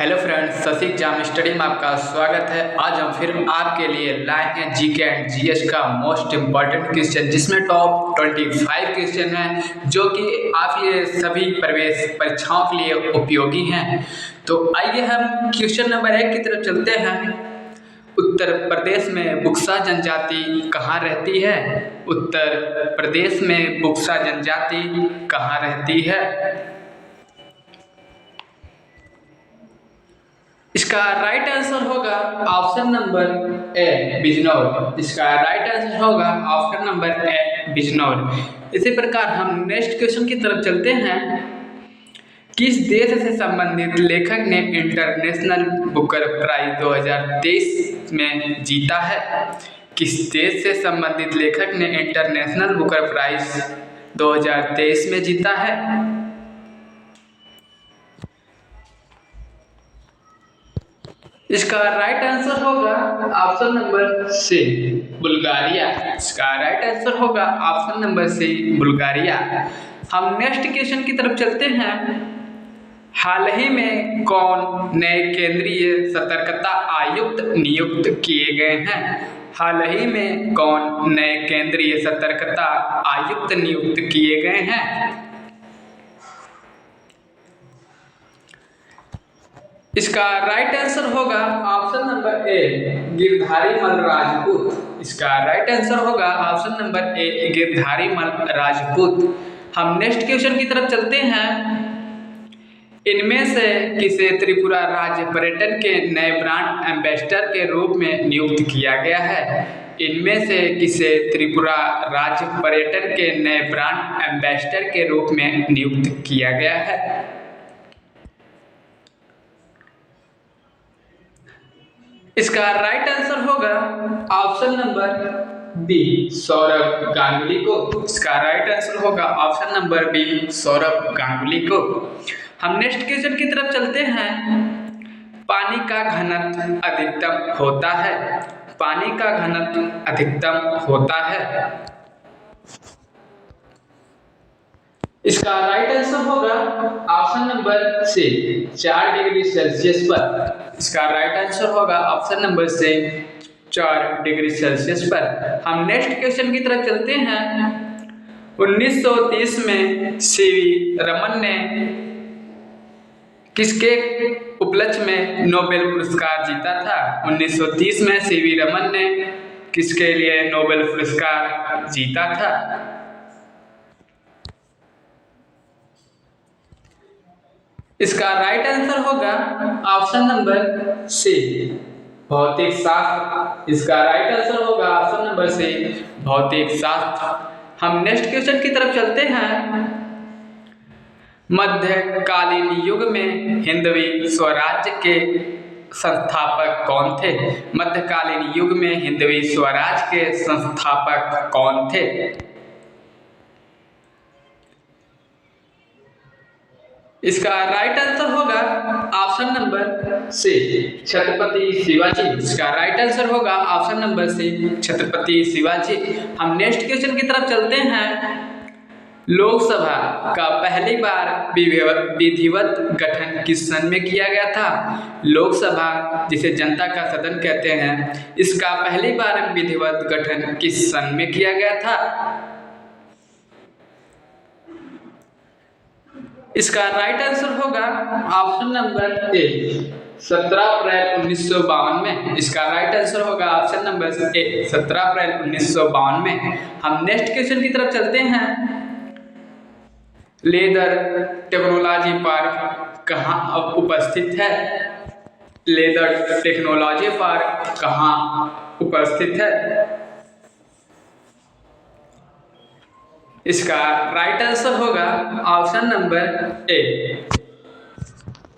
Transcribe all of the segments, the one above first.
Hello friends, Shashi exam study में आपका स्वागत है। आज हम फिर आपके लिए लाए हैं जीके एंड जीएस का मोस्ट इम्पॉर्टेंट क्वेश्चन, जिसमें टॉप 25 क्वेश्चन हैं जो कि आपके सभी प्रवेश परीक्षाओं के लिए उपयोगी हैं। तो आइए हम क्वेश्चन नंबर 1 की तरफ चलते हैं। उत्तर प्रदेश में बुक्सा जनजाति कहाँ रहती है? उत्तर प्रदेश में बुक्सा जनजाति कहाँ रहती है? इसका राइट आंसर होगा ऑप्शन नंबर ए बिजनौर। इसका राइट आंसर होगा ऑप्शन नंबर ए बिजनौर। इसी प्रकार हम नेक्स्ट क्वेश्चन की तरफ चलते हैं। किस देश से संबंधित लेखक ने इंटरनेशनल बुकर प्राइज 2023 में जीता है? किस देश से संबंधित लेखक ने इंटरनेशनल बुकर प्राइज 2023 में जीता है? इसका राइट आंसर होगा ऑप्शन नंबर सी बुल्गारिया। इसका राइट आंसर होगा ऑप्शन नंबर सी बुल्गारिया। हम नेक्स्ट क्वेश्चन की तरफ चलते हैं। हाल ही में कौन नए केंद्रीय सतर्कता आयुक्त नियुक्त किए गए हैं? हाल ही में कौन नए केंद्रीय सतर्कता आयुक्त नियुक्त किए गए हैं? इसका राइट आंसर होगा ऑप्शन नंबर ए गिरधारी मल राजपूत। इसका राइट आंसर होगा ऑप्शन नंबर ए गिरधारी मल राजपूत। हम नेक्स्ट क्वेश्चन की तरफ चलते हैं। इनमें से किसे त्रिपुरा राज्य पर्यटन के नए ब्रांड एम्बेसडर के रूप में नियुक्त किया गया है? इनमें से किसे त्रिपुरा राज्य पर्यटन के नए ब्रांड एम्बेसडर के रूप में नियुक्त किया गया है? इसका राइट आंसर होगा option number B Sourav Ganguly को। इसका राइट आंसर होगा option number B Sourav Ganguly को। हम नेक्स्ट क्वेश्चन की तरफ चलते हैं। पानी का घनत्व अधिकतम होता है? पानी का घनत्व अधिकतम होता है? इसका राइट आंसर होगा option number C 4 degree Celsius पर। इसका राइट आंसर होगा option number C 4 degree Celsius पर। हम नेक्स्ट क्वेश्चन की तरफ चलते हैं। 1930 में सीवी रमन ने किसके उपलक्ष्य में नोबेल पुरस्कार जीता था? 1930 में सीवी रमन ने किसके लिए नोबेल पुरस्कार जीता था? इसका राइट आंसर होगा ऑप्शन नंबर सी भौतिक शास्त्र। इसका राइट आंसर होगा ऑप्शन नंबर सी भौतिक शास्त्र। हम नेक्स्ट क्वेश्चन की तरफ चलते हैं। मध्यकालीन युग में हिंदवी स्वराज्य के संस्थापक कौन थे? मध्यकालीन युग में हिंदवी स्वराज्य के संस्थापक कौन थे? इसका राइट आंसर होगा option number C Chhatrapati Shivaji. इसका राइट आंसर होगा option number C Chhatrapati Shivaji. हम नेक्स्ट क्वेश्चन की तरफ चलते हैं। लोकसभा का पहली बार विधिवत गठन किस सन में किया गया था? लोकसभा, जिसे जनता का सदन कहते हैं, इसका पहली बार विधिवत गठन किस सन में किया गया था? इसका राइट आंसर होगा ऑप्शन नंबर ए 17 अप्रैल 1952 में। इसका राइट आंसर होगा ऑप्शन नंबर ए 17 अप्रैल 1952 में। हम नेक्स्ट क्वेश्चन की तरफ चलते हैं। लेदर टेक्नोलॉजी पार्क कहाँ उपस्थित है? लेदर टेक्नोलॉजी पार्क कहाँ उपस्थित है? इसका राइट आंसर होगा ऑप्शन नंबर ए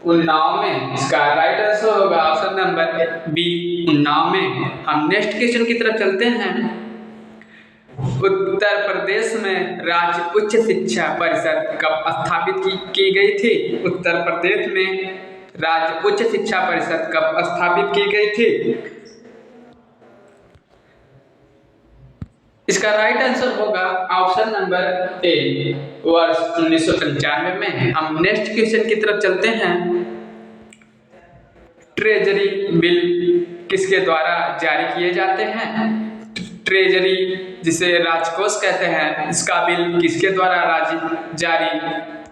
उन्नाव में। इसका राइट आंसर होगा ऑप्शन नंबर बी उन्नाव में। हम नेक्स्ट क्वेश्चन की तरफ चलते हैं। उत्तर प्रदेश में राज्य उच्च शिक्षा परिषद कब स्थापित की गई थी? उत्तर प्रदेश में राज्य उच्च शिक्षा परिषद कब स्थापित की गई थी? इसका राइट आंसर होगा ऑप्शन नंबर ए वर्ष 1995 में। हम नेक्स्ट क्वेश्चन की तरफ चलते हैं। ट्रेजरी बिल किसके द्वारा जारी किए जाते हैं? ट्रेजरी जिसे राजकोष कहते हैं, इसका बिल किसके द्वारा जारी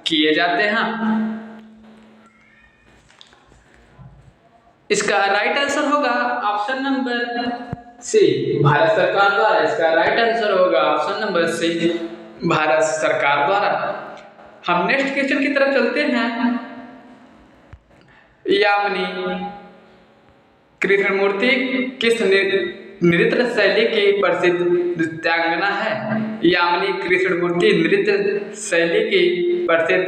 किए जाते हैं? इसका राइट आंसर होगा ऑप्शन नंबर सी, भारत सरकार द्वारा। इसका राइट आंसर होगा ऑप्शन नंबर सी, भारत सरकार द्वारा। हम नेक्स्ट क्वेश्चन की तरफ चलते हैं। यामिनी कृष्णमूर्ति किस नृत्य शैली की प्रसिद्ध नृत्यांगना है? यामिनी कृष्णमूर्ति नृत्य शैली की प्रसिद्ध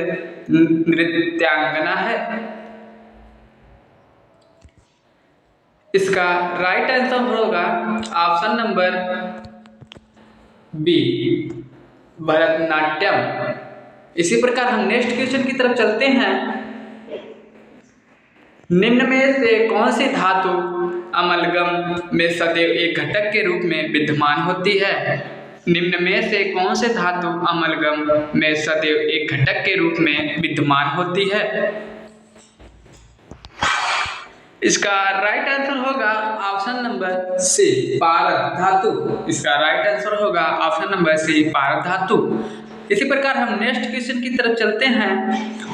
नृत्यांगना है। इसका राइट आंसर होगा ऑप्शन नंबर बी, भरतनाट्यम। इसी प्रकार हम नेक्स्ट क्वेश्चन की तरफ चलते हैं। निम्न में से कौन सी धातु अमलगम में सदैव एक घटक के रूप में विद्यमान होती है? निम्न में से कौन से धातु अमलगम में सदैव एक घटक के रूप में विद्यमान होती है? इसका राइट आंसर होगा ऑप्शन नंबर सी, पारद धातु। इसका राइट आंसर होगा ऑप्शन नंबर सी, पारद धातु। इसी प्रकार हम नेक्स्ट क्वेश्चन की तरफ चलते हैं।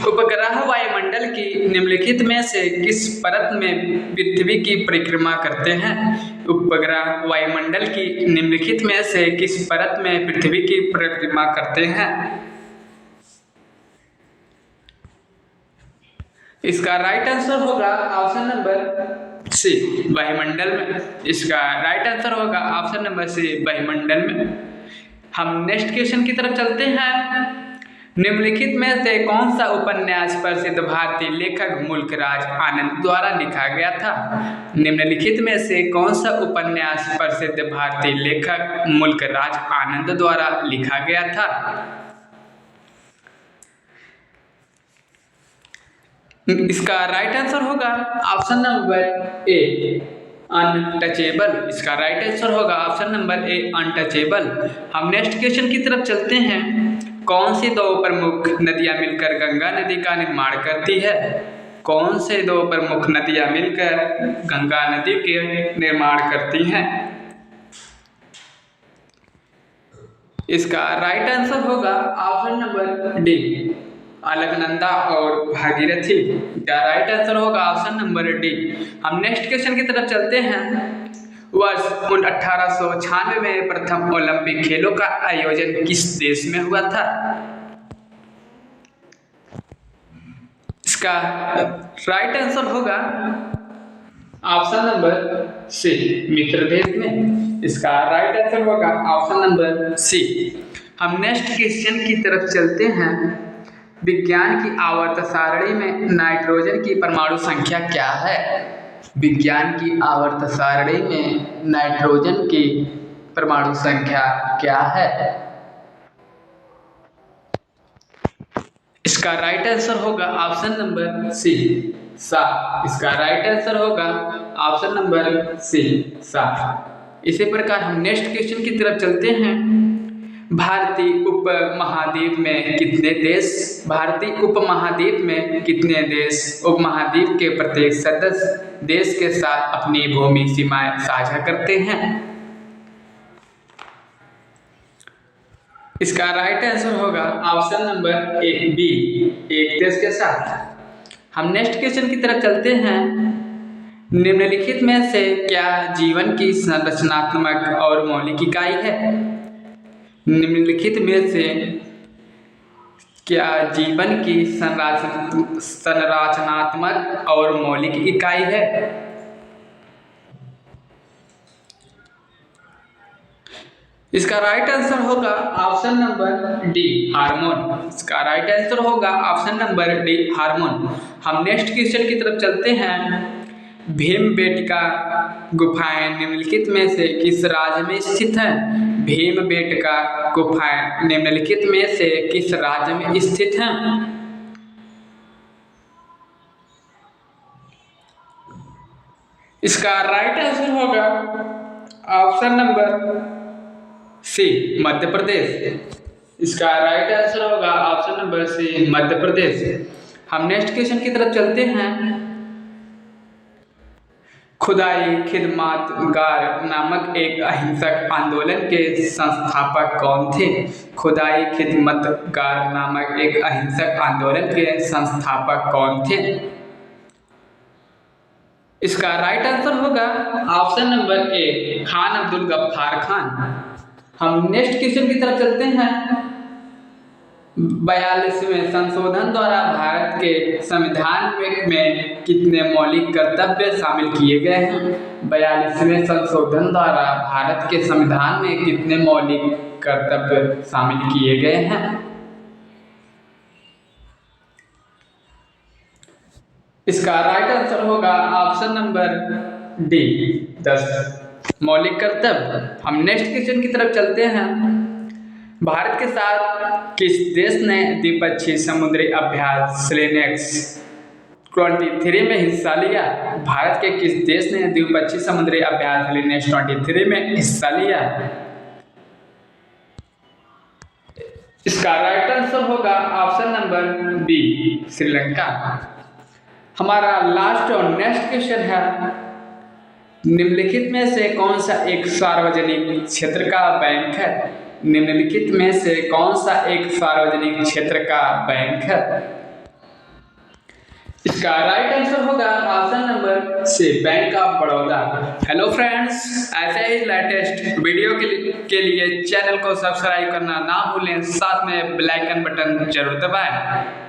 उपग्रह वायुमंडल की निम्नलिखित में से किस परत में पृथ्वी की परिक्रमा करते हैं? उपग्रह वायुमंडल की निम्नलिखित में से किस परत में पृथ्वी की परिक्रमा करते हैं? इसका राइट आंसर होगा ऑप्शन नंबर सी, वायुमंडल में। इसका राइट आंसर होगा ऑप्शन नंबर सी, वायुमंडल में। हम नेक्स्ट क्वेश्चन की तरफ चलते हैं। निम्नलिखित में से कौन सा उपन्यास प्रसिद्ध भारतीय लेखक मुल्कराज आनंद द्वारा लिखा गया था? निम्नलिखित में से कौन सा उपन्यास प्रसिद्ध भारतीय लेखक मुल्कराज आनंद द्वारा लिखा गया था? इसका राइट आंसर होगा ऑप्शन नंबर ए, अनटचेबल। इसका राइट आंसर होगा ऑप्शन नंबर ए, अनटचेबल। हम नेक्स्ट क्वेश्चन की तरफ चलते हैं। कौन सी दो प्रमुख नदियां मिलकर गंगा नदी का निर्माण करती है? कौन से दो प्रमुख नदियां मिलकर गंगा नदी के निर्माण करती हैं? इसका राइट आंसर होगा ऑप्शन नंबर डी, अलकनंदा और भागीरथी। क्या राइट आंसर होगा ऑप्शन नंबर डी। हम नेक्स्ट क्वेश्चन की तरफ चलते हैं। वर्ष 1896 में प्रथम ओलंपिक खेलों का आयोजन किस देश में हुआ था? इसका राइट आंसर होगा ऑप्शन नंबर सी, मिस्र देश में। इसका राइट आंसर होगा ऑप्शन नंबर सी। हम नेक्स्ट क्वेश्चन की तरफ चलते हैं। विज्ञान की आवर्त सारणी में नाइट्रोजन की परमाणु संख्या क्या है? विज्ञान की आवर्त सारणी में नाइट्रोजन की परमाणु संख्या क्या है? इसका राइट आंसर होगा ऑप्शन नंबर सी, 7। इसका राइट आंसर होगा ऑप्शन नंबर सी, 7। इसी प्रकार हम नेक्स्ट क्वेश्चन की तरफ चलते हैं। भारतीय उपमहाद्वीप में कितने देश उपमहाद्वीप के प्रत्येक सदस्य देश के साथ अपनी भूमि सीमाएं साझा करते हैं? इसका राइट आंसर होगा ऑप्शन नंबर ए, बी, एक देश के साथ। हम नेक्स्ट क्वेश्चन की तरफ चलते हैं। निम्नलिखित में से क्या जीवन की संरचनात्मक और मौलिक इकाई है? निम्नलिखित में से क्या जीवन की संरचनात्मक और मौलिक इकाई है? इसका राइट आंसर होगा ऑप्शन नंबर डी, हार्मोन। इसका राइट आंसर होगा ऑप्शन नंबर डी, हार्मोन। हम नेक्स्ट क्वेश्चन की तरफ चलते हैं। भीमबेटका गुफाएं निम्नलिखित में से किस राज्य में स्थित हैं? भीमबेटका गुफाएं निम्नलिखित में से किस राज्य में स्थित हैं? इसका राइट आंसर होगा ऑप्शन नंबर सी, मध्य प्रदेश। इसका राइट आंसर होगा ऑप्शन नंबर सी, मध्य प्रदेश। हम नेक्स्ट क्वेश्चन की तरफ चलते हैं। खुदाई खिदमतगार नामक एक अहिंसक आंदोलन के संस्थापक कौन थे? खुदाई खिदमतगार नामक एक अहिंसक आंदोलन के संस्थापक कौन थे? इसका राइट आंसर होगा option number A, Khan Abdul Ghaffar Khan. हम नेक्स्ट क्वेश्चन की तरफ चलते हैं। 42वें संशोधन द्वारा भारत के संविधान में कितने मौलिक कर्तव्य शामिल किए गए हैं? 42वें संशोधन द्वारा भारत के संविधान में कितने मौलिक कर्तव्य शामिल किए गए हैं? इसका राइट आंसर होगा ऑप्शन नंबर डी, 10 मौलिक कर्तव्य। हम नेक्स्ट क्वेश्चन की तरफ चलते हैं। भारत के साथ किस देश ने द्विपक्षीय समुद्री अभ्यास सेलिनेक्स 23 में हिस्सा लिया? भारत के किस देश ने द्विपक्षीय समुद्री अभ्यास सेलिनेक्स 23 में हिस्सा लिया? इसका राइट आंसर होगा ऑप्शन नंबर बी, श्रीलंका। हमारा लास्ट और नेक्स्ट क्वेश्चन है, निम्नलिखित में से कौन सा एक सार्वजनिक क्षेत्र का बैंक है? निम्नलिखित में से कौन सा एक सार्वजनिक क्षेत्र का बैंक है? इसका राइट आंसर होगा option number C, Bank of Baroda. Hello friends, ऐसे ही लेटेस्ट वीडियो के लिए चैनल को सब्सक्राइब करना ना भूलें, साथ में बेल आइकन बटन जरूर दबाएं।